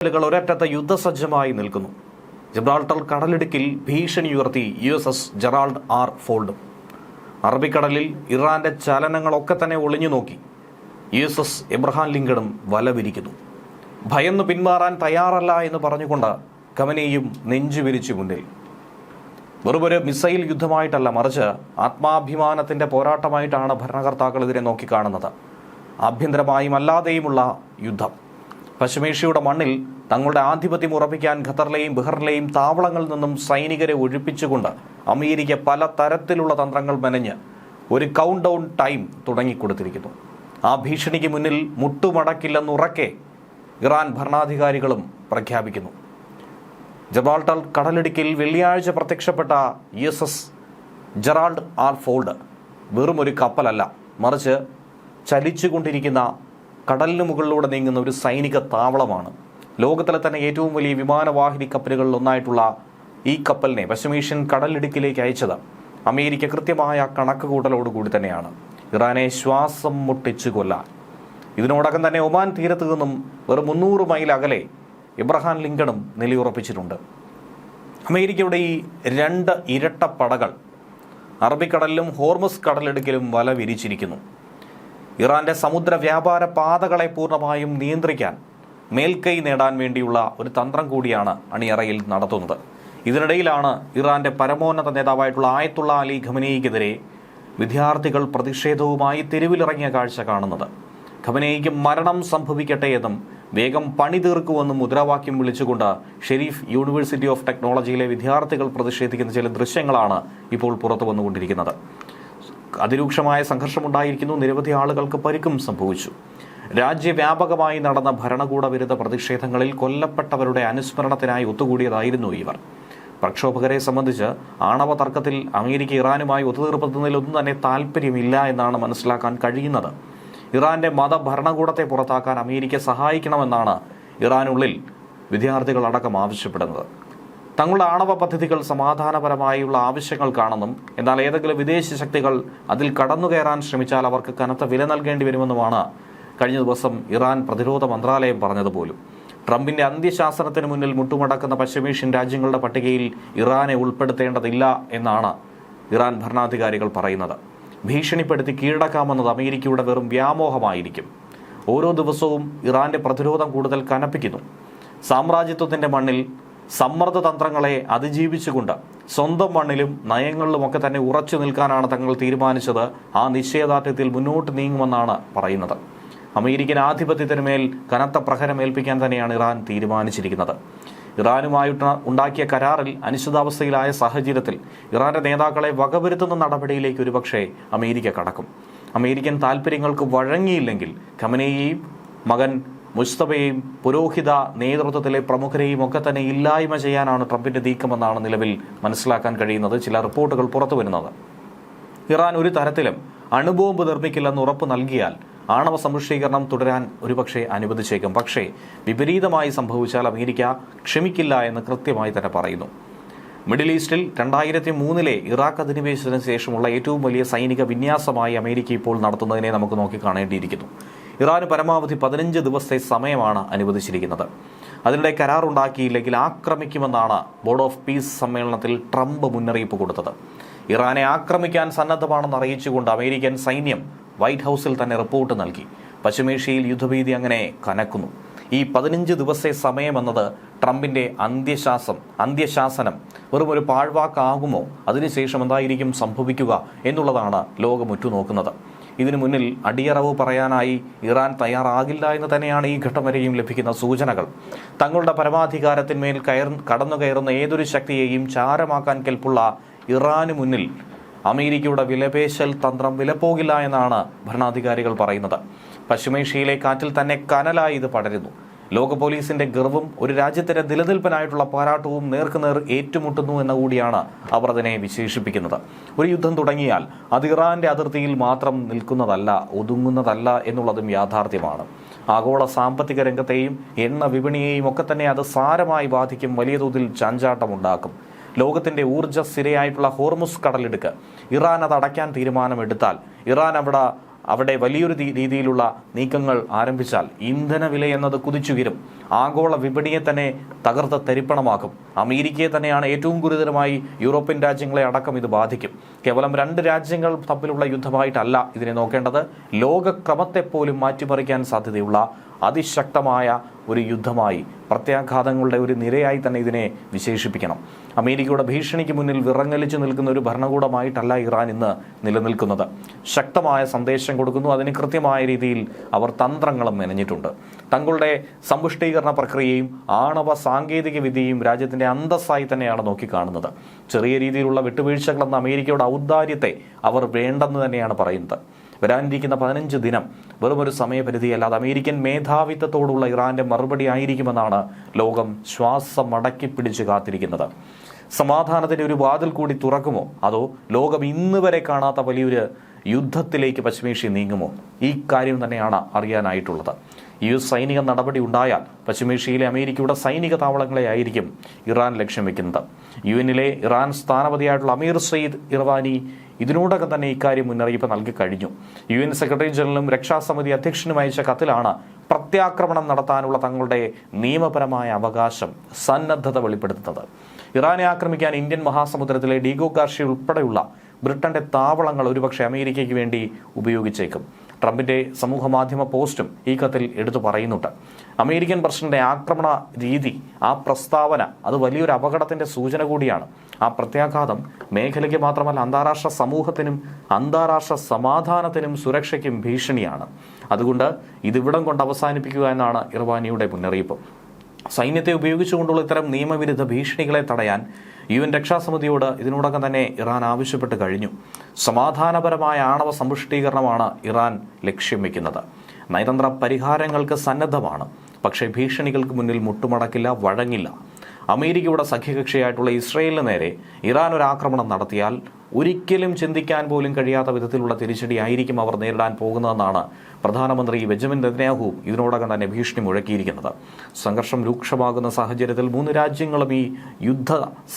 ഒരറ്റത്തെ യുദ്ധസജ്ജമായി നിൽക്കുന്നു. ജിബ്രാൾട്ടർ കടലിടുക്കിൽ ഭീഷണിയുയർത്തി USS ജെറാൾഡ് ആർ ഫോൾഡും. അറബിക്കടലിൽ ഇറാന്റെ ചലനങ്ങളൊക്കെ തന്നെ ഒളിഞ്ഞു നോക്കി USS എബ്രഹാം ലിങ്കണും വല വിരിക്കുന്നു. ഭയന്ന് പിന്മാറാൻ തയ്യാറല്ല എന്ന് പറഞ്ഞുകൊണ്ട് ഖമനേയും നെഞ്ചുവിരിച്ചു മുന്നിൽ. വെറുമൊരു മിസൈൽ യുദ്ധമായിട്ടല്ല, മറിച്ച് ആത്മാഭിമാനത്തിന്റെ പോരാട്ടമായിട്ടാണ് ഭരണകർത്താക്കൾ ഇതിനെ നോക്കിക്കാണുന്നത്. ആഭ്യന്തരമായും അല്ലാതെയുമുള്ള യുദ്ധം. പശ്ചിമേഷ്യയുടെ മണ്ണിൽ തങ്ങളുടെ ആധിപത്യം ഉറപ്പിക്കാൻ ഖത്തറിലെയും ബഹ്റിനിലെയും താവളങ്ങളിൽ നിന്നും സൈനികരെ ഒഴിപ്പിച്ചുകൊണ്ട് അമേരിക്ക പല തരത്തിലുള്ള തന്ത്രങ്ങൾ മെനഞ്ഞ് ഒരു കൗണ്ട് ഡൗൺ ടൈം തുടങ്ങിക്കൊടുത്തിരിക്കുന്നു. ആ ഭീഷണിക്ക് മുന്നിൽ മുട്ടുമടക്കില്ലെന്നുറക്കെ ഇറാൻ ഭരണാധികാരികളും പ്രഖ്യാപിക്കുന്നു. ജിബ്രാൾട്ടർ കടലിടുക്കിൽ വെള്ളിയാഴ്ച പ്രത്യക്ഷപ്പെട്ട USS ജെറാൾഡ് ആർ ഫോൾഡ് വെറും ഒരു കപ്പലല്ല, മറിച്ച് ചലിച്ചുകൊണ്ടിരിക്കുന്ന കടലിന് മുകളിലൂടെ നീങ്ങുന്ന ഒരു സൈനിക താവളമാണ്. ലോകത്തിലെ തന്നെ ഏറ്റവും വലിയ വിമാനവാഹിനി കപ്പലുകളിൽ ഒന്നായിട്ടുള്ള ഈ കപ്പലിനെ പശ്ചിമേഷ്യൻ കടലിടുക്കിലേക്ക് അയച്ചത് അമേരിക്ക കൃത്യമായ കണക്കുകൂട്ടലോടുകൂടി തന്നെയാണ്. ഇറാനെ ശ്വാസം മുട്ടിച്ചു കൊല്ലാൻ. ഇതിനോടകം തന്നെ ഒമാൻ തീരത്തു നിന്നും വെറും 300 മൈൽ അകലെ എബ്രഹാം ലിങ്കണും നിലയുറപ്പിച്ചിട്ടുണ്ട്. അമേരിക്കയുടെ ഈ 2 ഇരട്ടപ്പടകൾ അറബിക്കടലിലും ഹോർമുസ് കടലിടുക്കിലും വല വിരിച്ചിരിക്കുന്നു. ഇറാന്റെ സമുദ്ര വ്യാപാര പാതകളെ പൂർണ്ണമായും നിയന്ത്രിക്കാൻ മേൽക്കൈ നേടാൻ വേണ്ടിയുള്ള ഒരു തന്ത്രം കൂടിയാണ് അണിയറയിൽ നടത്തുന്നത്. ഇതിനിടയിലാണ് ഇറാന്റെ പരമോന്നത നേതാവായിട്ടുള്ള ആയത്തുള്ള അലി ഖമനേയിക്കെതിരെ വിദ്യാർത്ഥികൾ പ്രതിഷേധവുമായി തെരുവിലിറങ്ങിയ കാഴ്ച കാണുന്നത്. ഖമനേയിക്ക് മരണം സംഭവിക്കട്ടെ എന്നും വേഗം പണി തീർക്കുമെന്നും മുദ്രാവാക്യം വിളിച്ചുകൊണ്ട് ഷെരീഫ് യൂണിവേഴ്സിറ്റി ഓഫ് ടെക്നോളജിയിലെ വിദ്യാർത്ഥികൾ പ്രതിഷേധിക്കുന്ന ചില ദൃശ്യങ്ങളാണ് ഇപ്പോൾ പുറത്തു വന്നുകൊണ്ടിരിക്കുന്നത്. അതിരൂക്ഷമായ സംഘർഷമുണ്ടായിരിക്കുന്നു. നിരവധി ആളുകൾക്ക് പരിക്കും സംഭവിച്ചു. രാജ്യവ്യാപകമായി നടന്ന ഭരണകൂട വിരുദ്ധ പ്രതിഷേധങ്ങളിൽ കൊല്ലപ്പെട്ടവരുടെ അനുസ്മരണത്തിനായി ഒത്തുകൂടിയതായിരുന്നു ഇവർ. പ്രക്ഷോഭകരെ സംബന്ധിച്ച് ആണവ തർക്കത്തിൽ അമേരിക്ക ഇറാനുമായി ഒത്തുതീർപ്പുന്നതിലൊന്നും തന്നെ താല്പര്യമില്ല എന്നാണ് മനസ്സിലാക്കാൻ കഴിയുന്നത്. ഇറാന്റെ മതഭരണകൂടത്തെ പുറത്താക്കാൻ അമേരിക്ക സഹായിക്കണമെന്നാണ് ഇറാനുള്ളിൽ വിദ്യാർത്ഥികൾ അടക്കം ആവശ്യപ്പെടുന്നത്. തങ്ങളുടെ ആണവ പദ്ധതികൾ സമാധാനപരമായുള്ള ആവശ്യങ്ങൾക്കാണെന്നും എന്നാൽ ഏതെങ്കിലും വിദേശ ശക്തികൾ അതിൽ കടന്നുകയറാൻ ശ്രമിച്ചാൽ അവർക്ക് കനത്ത വില നൽകേണ്ടി വരുമെന്നുമാണ് കഴിഞ്ഞ ദിവസം ഇറാൻ പ്രതിരോധ മന്ത്രാലയം പറഞ്ഞതുപോലും. ട്രംപിന്റെ അന്ത്യശാസനത്തിന് മുന്നിൽ മുട്ടുമടക്കുന്ന പശ്ചിമേഷ്യൻ രാജ്യങ്ങളുടെ പട്ടികയിൽ ഇറാനെ ഉൾപ്പെടുത്തേണ്ടതില്ല എന്നാണ് ഇറാൻ ഭരണാധികാരികൾ പറയുന്നത്. ഭീഷണിപ്പെടുത്തി കീഴടക്കാമെന്നത് അമേരിക്കയുടെ വെറും വ്യാമോഹമായിരിക്കും. ഓരോ ദിവസവും ഇറാന്റെ പ്രതിരോധം കൂടുതൽ കനപ്പിക്കുന്നു. സാമ്രാജ്യത്വത്തിന്റെ മണ്ണിൽ സമ്മർദ്ദ തന്ത്രങ്ങളെ അതിജീവിച്ചുകൊണ്ട് സ്വന്തം മണ്ണിലും നയങ്ങളിലുമൊക്കെ തന്നെ ഉറച്ചു നിൽക്കാനാണ് തങ്ങൾ തീരുമാനിച്ചത്. ആ നിശ്ചയദാർഢ്യത്തിൽ മുന്നോട്ട് നീങ്ങുമെന്നാണ് പറയുന്നത്. അമേരിക്കൻ ആധിപത്യത്തിന് മേൽ കനത്ത പ്രഹരം ഏൽപ്പിക്കാൻ തന്നെയാണ് ഇറാൻ തീരുമാനിച്ചിരിക്കുന്നത്. ഇറാനുമായിട്ട് ഉണ്ടാക്കിയ കരാറിൽ അനിശ്ചിതാവസ്ഥയിലായ സാഹചര്യത്തിൽ ഇറാന്റെ നേതാക്കളെ വകവരുത്തുന്ന നടപടിയിലേക്ക് ഒരുപക്ഷെ അമേരിക്ക കടക്കും. അമേരിക്കൻ താൽപ്പര്യങ്ങൾക്ക് വഴങ്ങിയില്ലെങ്കിൽ ഖമനേയിയെയും മകൻ മുസ്തഫയെയും പുരോഹിത നേതൃത്വത്തിലെ പ്രമുഖരെയും ഒക്കെ തന്നെ ഇല്ലായ്മ ചെയ്യാനാണ് ട്രംപിന്റെ നീക്കമെന്നാണ് നിലവിൽ മനസ്സിലാക്കാൻ കഴിയുന്നത്. ചില റിപ്പോർട്ടുകൾ പുറത്തു വരുന്നത് ഇറാൻ ഒരു തരത്തിലും അണുബോംബ് നിർമ്മിക്കില്ലെന്ന് ഉറപ്പ് നൽകിയാൽ ആണവ സമ്പുഷ്ടീകരണം തുടരാൻ ഒരുപക്ഷെ അനുവദിച്ചേക്കും. പക്ഷേ വിപരീതമായി സംഭവിച്ചാൽ അമേരിക്ക ക്ഷമിക്കില്ല എന്ന് കൃത്യമായി തന്നെ പറയുന്നു. മിഡിൽ ഈസ്റ്റിൽ 2003 ഇറാഖ് അധിനിവേശത്തിന് ശേഷമുള്ള ഏറ്റവും വലിയ സൈനിക വിന്യാസമായി അമേരിക്ക ഇപ്പോൾ നടത്തുന്നതിനെ നമുക്ക് നോക്കിക്കാണേണ്ടിയിരിക്കുന്നു. ഇറാന് പരമാവധി 15 ദിവസത്തെ സമയമാണ് അനുവദിച്ചിരിക്കുന്നത്. അതിനിടെ കരാറുണ്ടാക്കിയില്ലെങ്കിൽ ആക്രമിക്കുമെന്നാണ് ബോർഡ് ഓഫ് പീസ് സമ്മേളനത്തിൽ ട്രംപ് മുന്നറിയിപ്പ് കൊടുത്തത്. ഇറാനെ ആക്രമിക്കാൻ സന്നദ്ധമാണെന്ന് അറിയിച്ചുകൊണ്ട് അമേരിക്കൻ സൈന്യം വൈറ്റ് ഹൗസിൽ തന്നെ റിപ്പോർട്ട് നൽകി. പശ്ചിമേഷ്യയിൽ യുദ്ധഭീതി അങ്ങനെ കനക്കുന്നു. ഈ 15 ദിവസത്തെ സമയമെന്നത് ട്രംപിന്റെ അന്ത്യശാസനം വെറും ഒരു പാഴ്വാക്കാകുമോ? അതിനുശേഷം എന്തായിരിക്കും സംഭവിക്കുക എന്നുള്ളതാണ് ലോകം ഉറ്റുനോക്കുന്നത്. ഇതിനു മുന്നിൽ അടിയറവ് പറയാനായി ഇറാൻ തയ്യാറാകില്ല എന്ന് തന്നെയാണ് ഈ ഘട്ടം വരെയും ലഭിക്കുന്ന സൂചനകൾ. തങ്ങളുടെ പരമാധികാരത്തിന്മേൽ കടന്നുകയറുന്ന ഏതൊരു ശക്തിയെയും ചാരമാക്കാൻ കെൽപ്പുള്ള ഇറാന് മുന്നിൽ അമേരിക്കയുടെ വിലപേശൽ തന്ത്രം വിലപ്പോകില്ല എന്നാണ് ഭരണാധികാരികൾ പറയുന്നത്. പശ്ചിമേഷ്യയിലെ കാറ്റിൽ തന്നെ കനലായി ഇത് പടരുന്നു. ലോക പോലീസിന്റെ ഗർവും ഒരു രാജ്യത്തിന്റെ നിലനിൽപ്പിനായിട്ടുള്ള പോരാട്ടവും നേർക്കുനേർ ഏറ്റുമുട്ടുന്നു എന്ന കൂടിയാണ് അവർ അതിനെ വിശേഷിപ്പിക്കുന്നത്. ഒരു യുദ്ധം തുടങ്ങിയാൽ അത് ഇറാന്റെ അതിർത്തിയിൽ മാത്രം നിൽക്കുന്നതല്ല, ഒതുങ്ങുന്നതല്ല എന്നുള്ളതും യാഥാർത്ഥ്യമാണ്. ആഗോള സാമ്പത്തിക രംഗത്തെയും എണ്ണ വിപണിയെയും ഒക്കെ തന്നെ അത് സാരമായി ബാധിക്കും. വലിയ തോതിൽ ചാഞ്ചാട്ടമുണ്ടാക്കും. ലോകത്തിന്റെ ഊർജ്ജ സ്ഥിരയായിട്ടുള്ള ഹോർമുസ് കടലിടുക്ക് ഇറാൻ അത് അടയ്ക്കാൻ തീരുമാനമെടുത്താൽ ഇറാൻ അവിടെ അവിടെ വലിയൊരു രീതിയിലുള്ള നീക്കങ്ങൾ ആരംഭിച്ചാൽ ഇന്ധന വില എന്നത് കുതിച്ചുയരും. ആഗോള വിപണിയെ തന്നെ തകർത്ത് തരിപ്പണമാക്കും. അമേരിക്കയെ തന്നെയാണ് ഏറ്റവും ഗുരുതരമായി യൂറോപ്യൻ രാജ്യങ്ങളെ അടക്കം ഇത് ബാധിക്കും. കേവലം 2 രാജ്യങ്ങൾ തമ്മിലുള്ള യുദ്ധമായിട്ടല്ല ഇതിനെ നോക്കേണ്ടത്. ലോകക്രമത്തെ പോലും മാറ്റിമറിക്കാൻ സാധ്യതയുള്ള അതിശക്തമായ ഒരു യുദ്ധമായി, പ്രത്യാഘാതങ്ങളുടെ ഒരു നിരയായി തന്നെ ഇതിനെ വിശേഷിപ്പിക്കണം. അമേരിക്കയുടെ ഭീഷണിക്ക് മുന്നിൽ വിറങ്ങലിച്ചു നിൽക്കുന്ന ഒരു ഭരണകൂടമായിട്ടല്ല ഇറാൻ ഇന്ന് നിലനിൽക്കുന്നത്. ശക്തമായ സന്ദേശം കൊടുക്കുന്നു. അതിന് കൃത്യമായ രീതിയിൽ അവർ തന്ത്രങ്ങളും മെനഞ്ഞിട്ടുണ്ട്. തങ്ങളുടെ സമ്പുഷ്ടീകരണ പ്രക്രിയയും ആണവ സാങ്കേതിക വിദ്യയും രാജ്യത്തിന്റെ അന്തസ്സായി തന്നെയാണ് നോക്കിക്കാണുന്നത്. ചെറിയ രീതിയിലുള്ള വിട്ടുവീഴ്ചകളെന്ന അമേരിക്കയുടെ ഔദാര്യത്തെ അവർ വേണ്ടെന്ന് തന്നെയാണ് പറയുന്നത്. വരാനിരിക്കുന്ന 15 ദിനം വെറുമൊരു സമയപരിധിയല്ലാതെ അമേരിക്കൻ മേധാവിത്വത്തോടുള്ള ഇറാന്റെ മറുപടി ആയിരിക്കുമെന്നാണ് ലോകം ശ്വാസം അടക്കി പിടിച്ച് കാത്തിരിക്കുന്നത്. സമാധാനത്തിന്റെ ഒരു വാതിൽ കൂടി തുറക്കുമോ, അതോ ലോകം ഇന്ന് വരെ കാണാത്ത വലിയൊരു യുദ്ധത്തിലേക്ക് പശ്ചിമേഷ്യ നീങ്ങുമോ? ഈ കാര്യം തന്നെയാണ് അറിയാനായിട്ടുള്ളത്. US സൈനിക നടപടി ഉണ്ടായാൽ പശ്ചിമേഷ്യയിലെ അമേരിക്കയുടെ സൈനിക താവളങ്ങളെ ആയിരിക്കും ഇറാൻ ലക്ഷ്യം വെക്കുന്നത്. UN-ലെ ഇറാൻ സ്ഥാനപതിയായിട്ടുള്ള അമീർ സയ്യിദ് ഇർവാനി ഇതിനോടകം തന്നെ ഇക്കാര്യം മുന്നറിയിപ്പ് നൽകി കഴിഞ്ഞു. UN സെക്രട്ടറി ജനറലും രക്ഷാസമിതി അധ്യക്ഷനും അയച്ച കത്തിലാണ് പ്രത്യാക്രമണം നടത്താനുള്ള തങ്ങളുടെ നിയമപരമായ അവകാശം, സന്നദ്ധത വെളിപ്പെടുത്തുന്നത്. ഇറാനെ ആക്രമിക്കാൻ ഇന്ത്യൻ മഹാസമുദ്രത്തിലെ ഡീഗോ ഗാർഷ്യ ഉൾപ്പെടെയുള്ള ബ്രിട്ടന്റെ താവളങ്ങൾ ഒരുപക്ഷെ അമേരിക്കയ്ക്ക് വേണ്ടി ഉപയോഗിച്ചേക്കും. ട്രംപിന്റെ സമൂഹ മാധ്യമ പോസ്റ്റും ഈ കത്തിൽ എടുത്തു പറയുന്നുണ്ട്. അമേരിക്കൻ പ്രസിഡന്റ് ആക്രമണ രീതി, ആ പ്രസ്താവന, അത് വലിയൊരു അപകടത്തിന്റെ സൂചന കൂടിയാണ്. ആ പ്രത്യാഘാതം മേഖലയ്ക്ക് മാത്രമല്ല അന്താരാഷ്ട്ര സമൂഹത്തിനും അന്താരാഷ്ട്ര സമാധാനത്തിനും സുരക്ഷയ്ക്കും ഭീഷണിയാണ്. അതുകൊണ്ട് ഇതിവിടം കൊണ്ട് അവസാനിപ്പിക്കുക എന്നാണ് ഇർവാനിയുടെ മുന്നറിയിപ്പ്. സൈന്യത്തെ ഉപയോഗിച്ചുകൊണ്ടുള്ള ഇത്തരം നിയമവിരുദ്ധ ഭീഷണികളെ തടയാൻ UN രക്ഷാസമിതിയോട് ഇതിനോടകം തന്നെ ഇറാൻ ആവശ്യപ്പെട്ട് കഴിഞ്ഞു. സമാധാനപരമായ ആണവ സമ്പുഷ്ടീകരണമാണ് ഇറാൻ ലക്ഷ്യം വെക്കുന്നത്. നയതന്ത്ര പരിഹാരങ്ങൾക്ക് സന്നദ്ധമാണ്. പക്ഷേ ഭീഷണികൾക്ക് മുന്നിൽ മുട്ടുമടക്കില്ല, വഴങ്ങില്ല. അമേരിക്കയുടെ സഖ്യകക്ഷിയായിട്ടുള്ള ഇസ്രയേലിന് നേരെ ഇറാൻ ഒരു ആക്രമണം നടത്തിയാൽ ഒരിക്കലും ചിന്തിക്കാൻ പോലും കഴിയാത്ത വിധത്തിലുള്ള തിരിച്ചടി ആയിരിക്കും അവർ നേരിടാൻ പോകുന്നതെന്നാണ് പ്രധാനമന്ത്രി ബെഞ്ചമിൻ നെതന്യാഹു ഇതിനോടകം തന്നെ ഭീഷണി മുഴക്കിയിരിക്കുന്നത്. സംഘർഷം രൂക്ഷമാകുന്ന സാഹചര്യത്തിൽ 3 രാജ്യങ്ങളും ഈ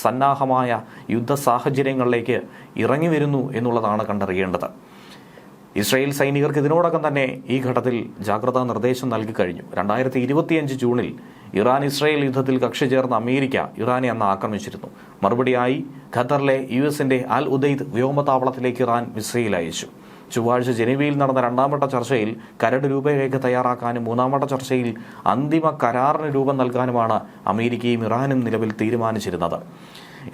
സന്നാഹമായ യുദ്ധ സാഹചര്യങ്ങളിലേക്ക് ഇറങ്ങി വരുന്നു എന്നുള്ളതാണ് കണ്ടറിയേണ്ടത്. ഇസ്രായേൽ സൈനികർക്ക് ഇതിനോടകം തന്നെ ഈ ഘട്ടത്തിൽ ജാഗ്രതാ നിർദ്ദേശം നൽകി കഴിഞ്ഞു. 2025 ജൂണിൽ ഇറാൻ ഇസ്രായേൽ യുദ്ധത്തിൽ കക്ഷി ചേർന്ന അമേരിക്ക ഇറാനെ അന്ന് ആക്രമിച്ചിരുന്നു. മറുപടിയായി ഖത്തറിലെ US-ന്റെ അൽ ഉദൈദ് വ്യോമതാവളത്തിലേക്ക് ഇറാൻ മിസൈൽ അയച്ചു. ചൊവ്വാഴ്ച ജനീവയിൽ നടന്ന 2ാം ചർച്ചയിൽ കരട് രൂപരേഖ തയ്യാറാക്കാനും 3ാം ചർച്ചയിൽ അന്തിമ കരാറിന് രൂപം നൽകാനുമാണ് അമേരിക്കയും ഇറാനും നിലവിൽ തീരുമാനിച്ചിരുന്നത്.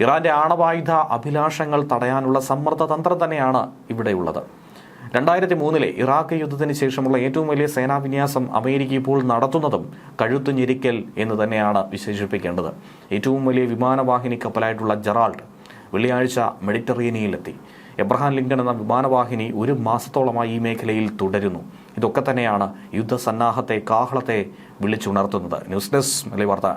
ഇറാന്റെ ആണവായുധ അഭിലാഷങ്ങൾ തടയാനുള്ള സമ്മർദ്ദ തന്ത്രം തന്നെയാണ് ഇവിടെയുള്ളത്. 2003-ലെ ഇറാഖ് യുദ്ധത്തിന് ശേഷമുള്ള ഏറ്റവും വലിയ സേനാവിന്യാസം അമേരിക്ക ഇപ്പോൾ നടത്തുന്നതും കഴുത്തു ഞെരിക്കൽ എന്ന് തന്നെയാണ് വിശേഷിപ്പിക്കേണ്ടത്. ഏറ്റവും വലിയ വിമാനവാഹിനി കപ്പലായിട്ടുള്ള ജെറാൾഡ് വെള്ളിയാഴ്ച മെഡിറ്ററേനിയനിലെത്തി. എബ്രഹാം ലിങ്കൺ എന്ന വിമാനവാഹിനി 1 മാസത്തോളമായി ഈ മേഖലയിൽ തുടരുന്നു. ഇതൊക്കെ തന്നെയാണ് യുദ്ധസന്നാഹത്തെ, കാഹളത്തെ വിളിച്ചുണർത്തുന്നത്. ന്യൂസ് ഡെസ്ക് മലയാളി വാർത്ത.